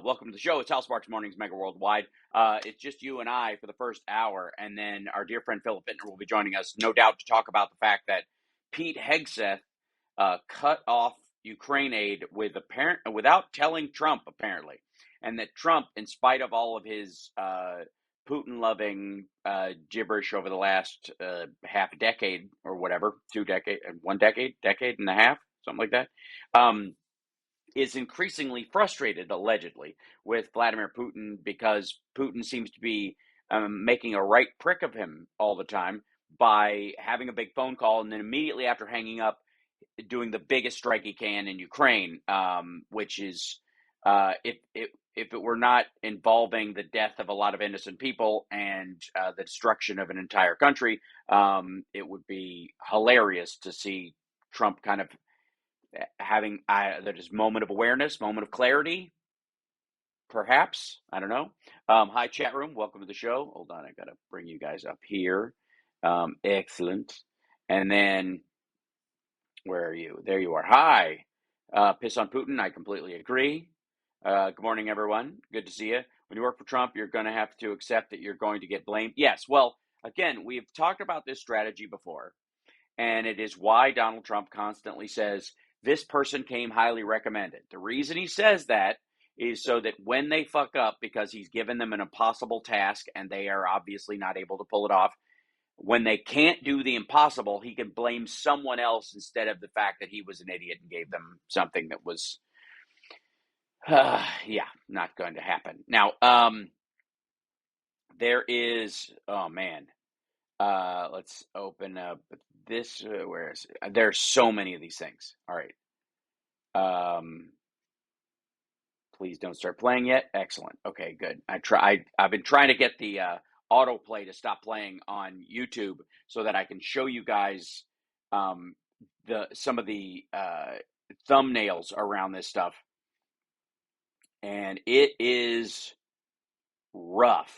Welcome to the show. It's Hal Sparks Mornings Mega Worldwide. It's just you and I for the first hour, and then our dear friend Philip Bittner will be joining us, no doubt, to talk about the fact that Pete Hegseth cut off Ukraine aid without telling Trump, apparently, and that Trump, in spite of all of his Putin-loving gibberish over the last half a decade or whatever, 1 decade, decade and a half, something like that, is increasingly frustrated, allegedly, with Vladimir Putin because Putin seems to be making a right prick of him all the time by having a big phone call and then immediately after hanging up, doing the biggest strike he can in Ukraine, which is, if it were not involving the death of a lot of innocent people and the destruction of an entire country, it would be hilarious to see Trump kind of having that is moment of awareness, moment of clarity, perhaps. I don't know. Hi, chat room. Welcome to the show. Hold on. I got to bring you guys up here. Excellent. And then, where are you? There you are. Hi. Piss on Putin. I completely agree. Good morning, everyone. Good to see you. When you work for Trump, you're going to have to accept that you're going to get blamed. Yes. Well, again, we've talked about this strategy before, and it is why Donald Trump constantly says, this person came highly recommended. The reason he says that is so that when they fuck up, because he's given them an impossible task and they are obviously not able to pull it off, when they can't do the impossible, he can blame someone else instead of the fact that he was an idiot and gave them something that was, not going to happen. Now, there is, oh man, let's open up this. Where is it? There's so many of these things. All right. Please don't start playing yet. Excellent. Okay, good. I've been trying to get the autoplay to stop playing on YouTube so that I can show you guys some of the thumbnails around this stuff, and it is rough.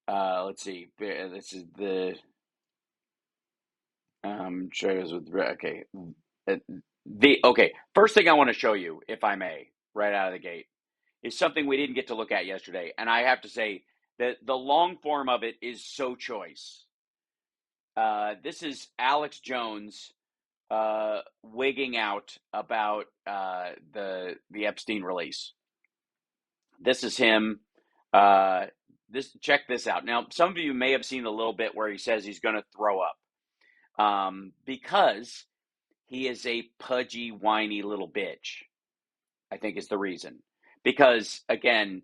Let's see. This is the okay. First thing I want to show you, if I may, right out of the gate, is something we didn't get to look at yesterday, and I have to say that the long form of it is so choice. This is Alex Jones wigging out about the Epstein release. This is him. Check this out. Now, some of you may have seen a little bit where he says he's going to throw up because he is a pudgy, whiny little bitch, I think is the reason. Because, again,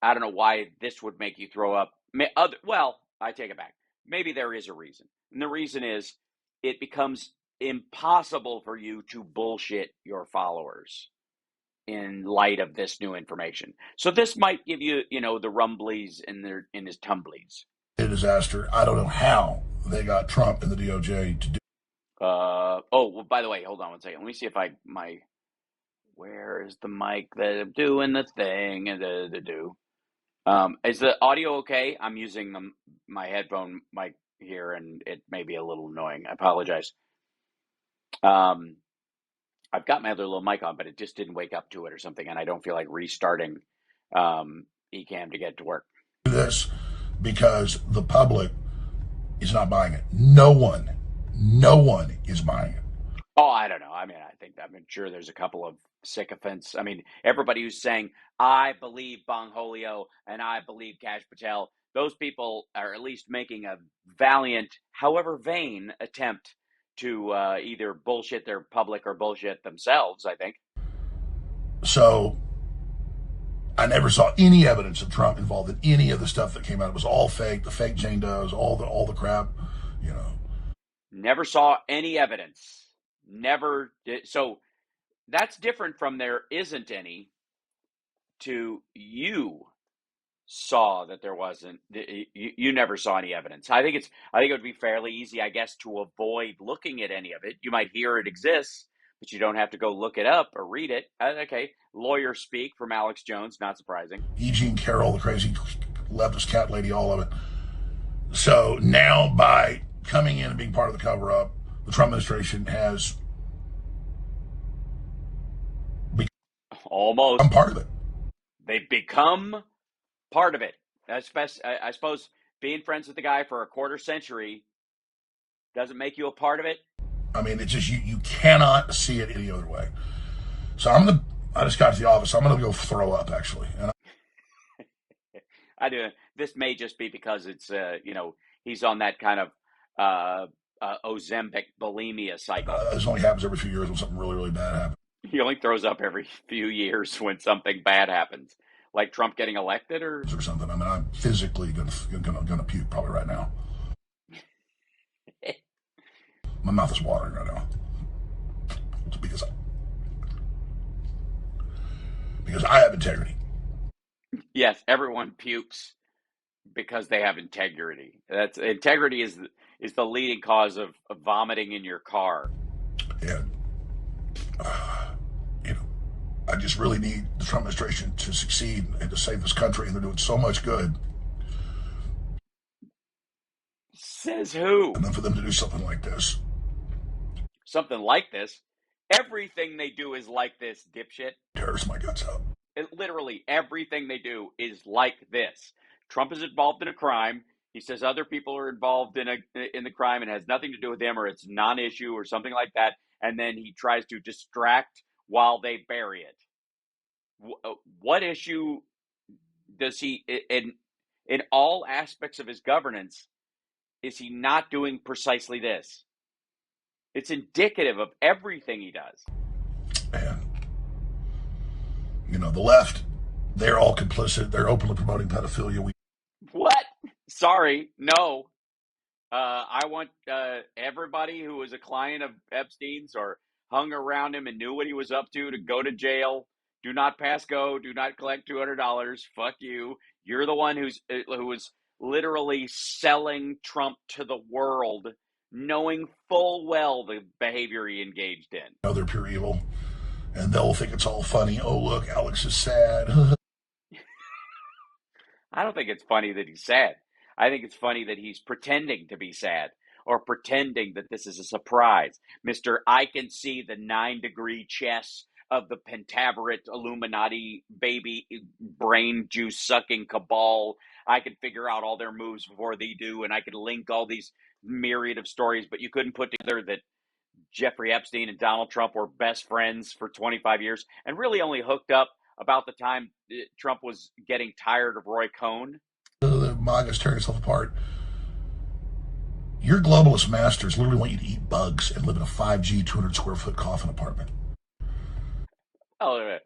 I don't know why this would make you throw up. Well, I take it back. Maybe there is a reason. And the reason is it becomes impossible for you to bullshit your followers in light of this new information. So this might give you, the rumblies in his tumblies. A disaster. I don't know how they got Trump and the DOJ to do. Well, by the way, hold on one second. Let me see if where is the mic that I'm doing the thing and is the audio okay? I'm using my headphone mic here, and it may be a little annoying. I apologize. I've got my other little mic on, but it just didn't wake up to it or something, and I don't feel like restarting Ecamm to get to work. This because the public is not buying it. No one is buying it. Oh, I don't know. I mean, I'm sure there's a couple of sycophants. I mean, everybody who's saying, I believe Bongholio and I believe Kash Patel, those people are at least making a valiant, however vain, attempt to either bullshit their public or bullshit themselves, I think. So I never saw any evidence of Trump involved in any of the stuff that came out. It was all fake, the fake Jane Does, all the crap, Never saw any evidence. Never did. So that's different from there isn't any to you saw that there wasn't. You never saw any evidence. I think it would be fairly easy, I guess, to avoid looking at any of it. You might hear it exists, but you don't have to go look it up or read it. Okay, lawyer speak from Alex Jones, not surprising. E. Jean Carroll, the crazy leftist cat lady, all of it. So now by coming in and being part of the cover-up, the Trump administration has almost. I'm part of it. become part of it. I suppose being friends with the guy for a quarter century doesn't make you a part of it. I mean, it's just you cannot see it any other way. So I just got to the office. I'm gonna go throw up actually. And I do. This may just be because it's he's on that kind of Ozempic bulimia cycle. this only happens every few years when something really really bad happens. He only throws up every few years when something bad happens, like Trump getting elected or Something. I mean, I'm physically gonna puke probably right now. My mouth is watering right now. It's because I have integrity. Yes, everyone pukes because they have integrity. That's integrity is the leading cause of vomiting in your car. And you know, I just really need the Trump administration to succeed and to save this country, and they're doing so much good. Says who? And then for them to do something like this. Something like this. Everything they do is like this, dipshit. Tears my guts out. Literally everything they do is like this. Trump is involved in a crime. He says other people are involved in the crime and has nothing to do with them, or it's non-issue or something like that. And then he tries to distract while they bury it. What issue does he, in all aspects of his governance, is he not doing precisely this? It's indicative of everything he does. And the left, they're all complicit. They're openly promoting pedophilia. What? Sorry, no. I want everybody who was a client of Epstein's or hung around him and knew what he was up to go to jail. Do not pass go. Do not collect $200. Fuck you. You're the one who was literally selling Trump to the world, knowing full well the behavior he engaged in. They're pure evil, and they'll think it's all funny. Oh, look, Alex is sad. I don't think it's funny that he's sad. I think it's funny that he's pretending to be sad or pretending that this is a surprise. Mr. I can see the 9-degree chess of the Pentaverate Illuminati baby brain juice sucking cabal. I could figure out all their moves before they do, and I could link all these myriad of stories, but you couldn't put together that Jeffrey Epstein and Donald Trump were best friends for 25 years and really only hooked up about the time Trump was getting tired of Roy Cohn. The MAGA's tearing itself apart. Your globalist masters literally want you to eat bugs and live in a 5G 200 square foot coffin apartment. Oh,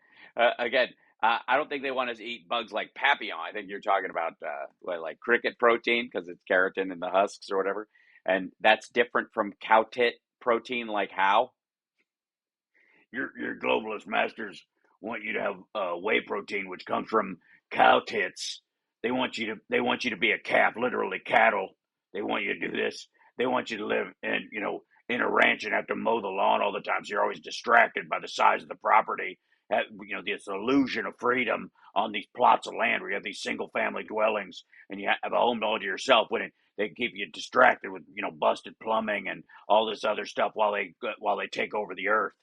again, I don't think they want us to eat bugs like Papillon. I think you're talking about like cricket protein because it's keratin in the husks or whatever. And that's different from cow tit protein like how? Your globalist masters want you to have whey protein, which comes from cow tits. They want you to be a calf, literally cattle. They want you to do this. They want you to live in a ranch and have to mow the lawn all the time. So you're always distracted by the size of the property. This illusion of freedom on these plots of land where you have these single family dwellings and you have a home all to yourself. When they keep you distracted with busted plumbing and all this other stuff while they take over the earth.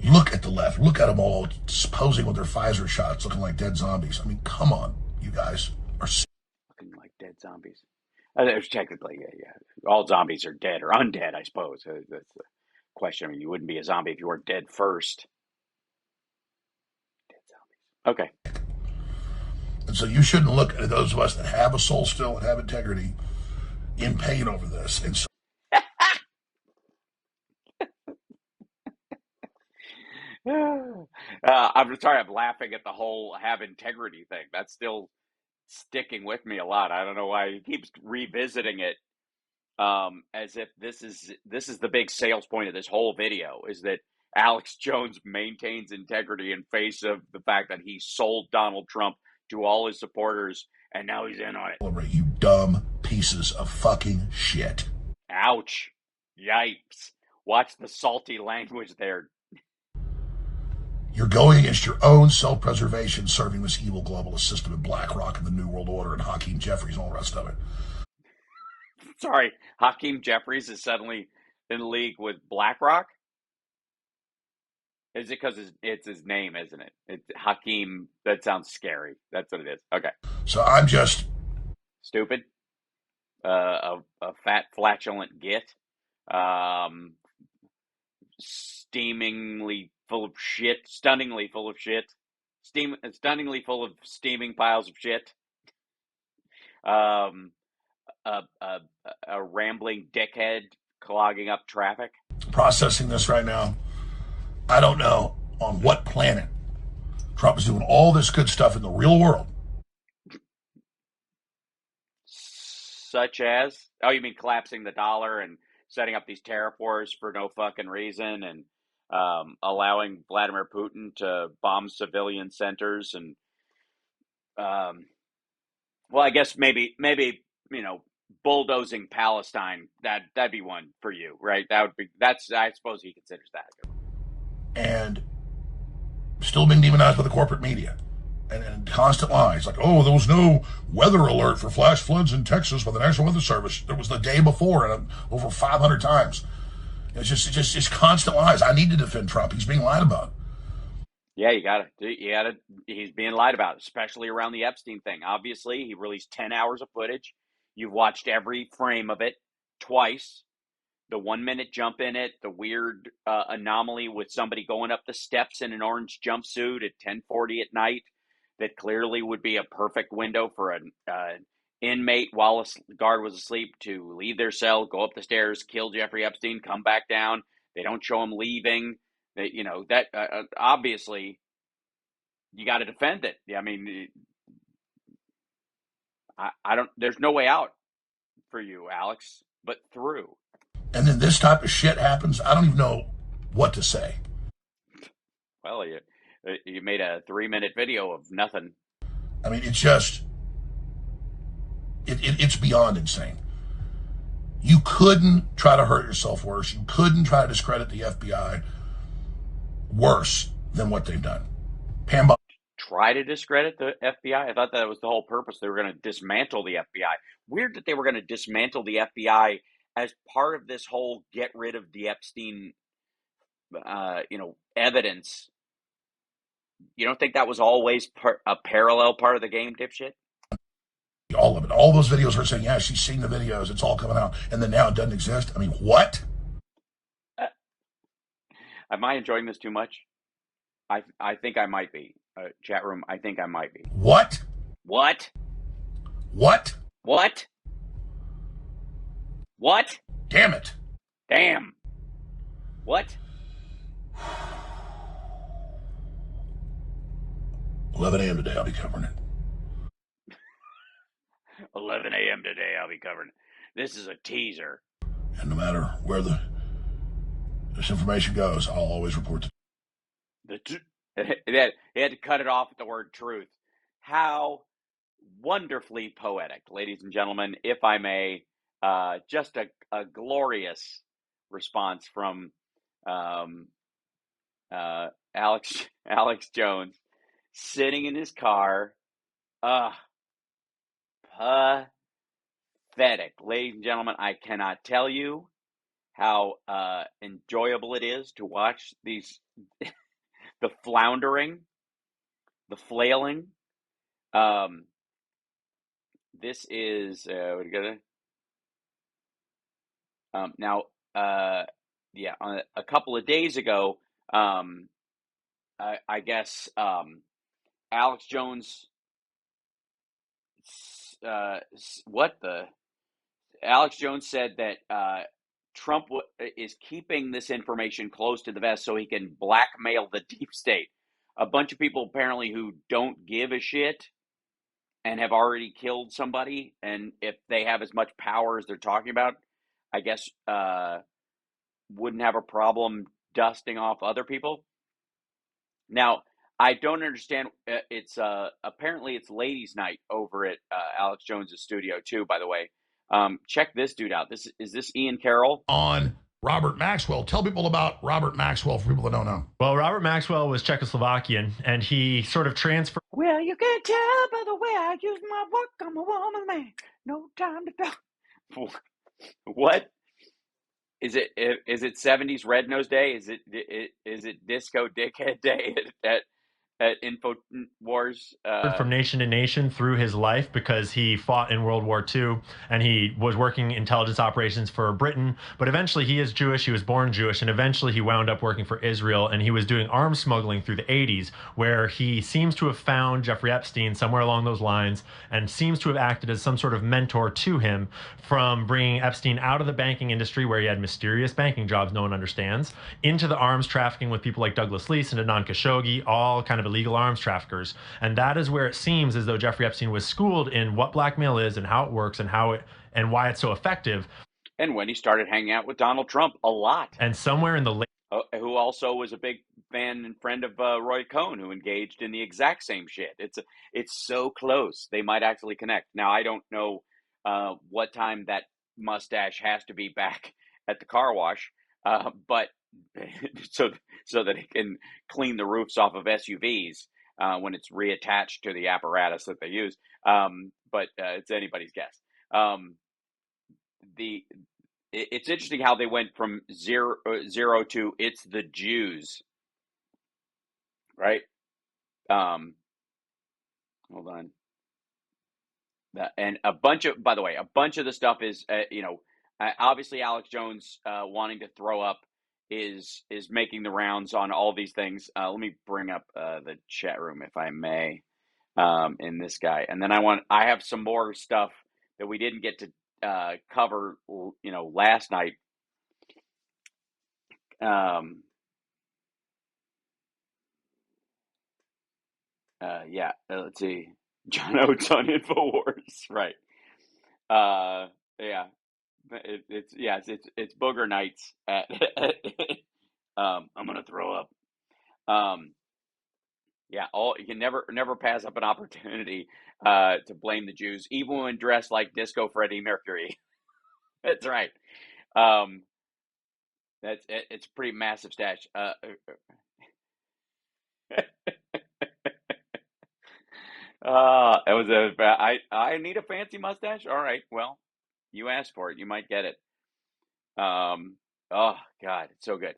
Look at the left. Look at them all posing with their Pfizer shots, looking like dead zombies. I mean, come on, you guys are looking like dead zombies. There's technically, yeah, all zombies are dead or undead, I suppose. That's the question. I mean, you wouldn't be a zombie if you weren't dead first. Dead zombies. Okay. And so you shouldn't look at those of us that have a soul still and have integrity in pain over this. And so I'm sorry, I'm laughing at the whole have integrity thing. That's still sticking with me a lot. I don't know why he keeps revisiting it as if this is the big sales point of this whole video, is that Alex Jones maintains integrity in face of the fact that he sold Donald Trump to all his supporters, and now he's in on it. You dumb pieces of fucking shit. Ouch. Yipes. Watch the salty language there. You're going against your own self-preservation, serving this evil globalist system in BlackRock and the New World Order and Hakeem Jeffries and all the rest of it. Sorry, Hakeem Jeffries is suddenly in league with BlackRock? Is it because it's his name, isn't it? It's Hakeem. That sounds scary. That's what it is. Okay. So I'm just Stupid. A fat, flatulent git. Um, steamingly full of shit. Stunningly full of shit. Stunningly full of steaming piles of shit. Um, a, a rambling dickhead clogging up traffic. processing this right now. I don't know on what planet Trump is doing all this good stuff in the real world. Such as, oh, you mean collapsing the dollar and setting up these tariff wars for no fucking reason, and allowing Vladimir Putin to bomb civilian centers, and well, I guess maybe bulldozing Palestine. That'd be one for you, right? That's I suppose he considers that a good one. And still being demonized by the corporate media. And constant lies like, oh, there was no weather alert for flash floods in Texas by the National Weather Service. There was the day before, and over 500 times. It's constant lies. I need to defend Trump. He's being lied about. Yeah, you gotta. He's being lied about, especially around the Epstein thing. Obviously, he released 10 hours of footage. You've watched every frame of it twice. The 1 minute jump in it, the weird anomaly with somebody going up the steps in an orange jumpsuit at 10:40 at night. That clearly would be a perfect window for an inmate while a guard was asleep to leave their cell, go up the stairs, kill Jeffrey Epstein, come back down. They don't show him leaving. That obviously you got to defend it. I mean, I don't. There's no way out for you, Alex, but through. And then this type of shit happens. I don't even know what to say. Well, you made a 3-minute video of nothing. I mean, it's just, it's beyond insane. You couldn't try to hurt yourself worse. You couldn't try to discredit the FBI worse than what they've done. Try to discredit the FBI? I thought that was the whole purpose. They were going to dismantle the FBI. Weird that they were going to dismantle the FBI as part of this whole get rid of the Epstein, evidence. You don't think that was always a parallel part of the game, dipshit? All of it. All those videos are saying, yeah, she's seen the videos. It's all coming out. And then now it doesn't exist. I mean, what? Am I enjoying this too much? I think I might be. Chat room, I think I might be. What? What? What? What? What? Damn it. Damn. What? 11 a.m. today, I'll be covering it. 11 a.m. today, I'll be covering it. This is a teaser. And no matter where this information goes, I'll always report He had to cut it off at the word truth. How wonderfully poetic, ladies and gentlemen, if I may. Just a glorious response from Alex Jones, sitting in his car. Pathetic. Ladies and gentlemen, I cannot tell you how enjoyable it is to watch these the floundering, the flailing. This is we're gonna now. A couple of days ago, I guess Alex Jones. Alex Jones said that Trump is keeping this information close to the vest so he can blackmail the deep state. A bunch of people apparently who don't give a shit and have already killed somebody, and if they have as much power as they're talking about, I guess wouldn't have a problem dusting off other people. Now, I don't understand. It's apparently it's ladies' night over at Alex Jones's studio too. By the way, check this dude out. Is this Ian Carroll on Robert Maxwell? Tell people about Robert Maxwell for people that don't know. Well, Robert Maxwell was Czechoslovakian, and he sort of transferred. Well, you can tell by the way I use my work. I'm a woman man. No time to talk. What? is it 70s Red Nose Day? Is it Disco Dickhead Day at InfoWars? From nation to nation through his life because he fought in World War II and he was working intelligence operations for Britain. But eventually he is Jewish. He was born Jewish. And eventually he wound up working for Israel. And he was doing arms smuggling through the 80s, where he seems to have found Jeffrey Epstein somewhere along those lines and seems to have acted as some sort of mentor to him, from bringing Epstein out of the banking industry, where he had mysterious banking jobs no one understands, into the arms trafficking with people like Douglas Leese and Adnan Khashoggi, all kind of illegal arms traffickers. And that is where it seems as though Jeffrey Epstein was schooled in what blackmail is and how it works and why it's so effective. And when he started hanging out with Donald Trump a lot. And somewhere in the late who also was a big fan and friend of Roy Cohn, who engaged in the exact same shit. It's so close. They might actually connect. Now, I don't know what time that mustache has to be back at the car wash, but so that it can clean the roofs off of SUVs when it's reattached to the apparatus that they use. But it's anybody's guess. It's interesting how they went from zero to it's the Jews, right? Hold on. And by the way, a bunch of the stuff is, obviously Alex Jones wanting to throw up is making the rounds on all these things. Let me bring up the chat room, if I may, in this guy. And then I have some more stuff that we didn't get to cover, last night. Let's see. John Oates on InfoWars, right? Yeah, it's booger nights at. I'm gonna throw up. You can never pass up an opportunity to blame the Jews, even when dressed like Disco Freddie Mercury. That's right. It's a pretty massive stash. I need a fancy mustache. All right, well, you asked for it. You might get it. Oh God, it's so good.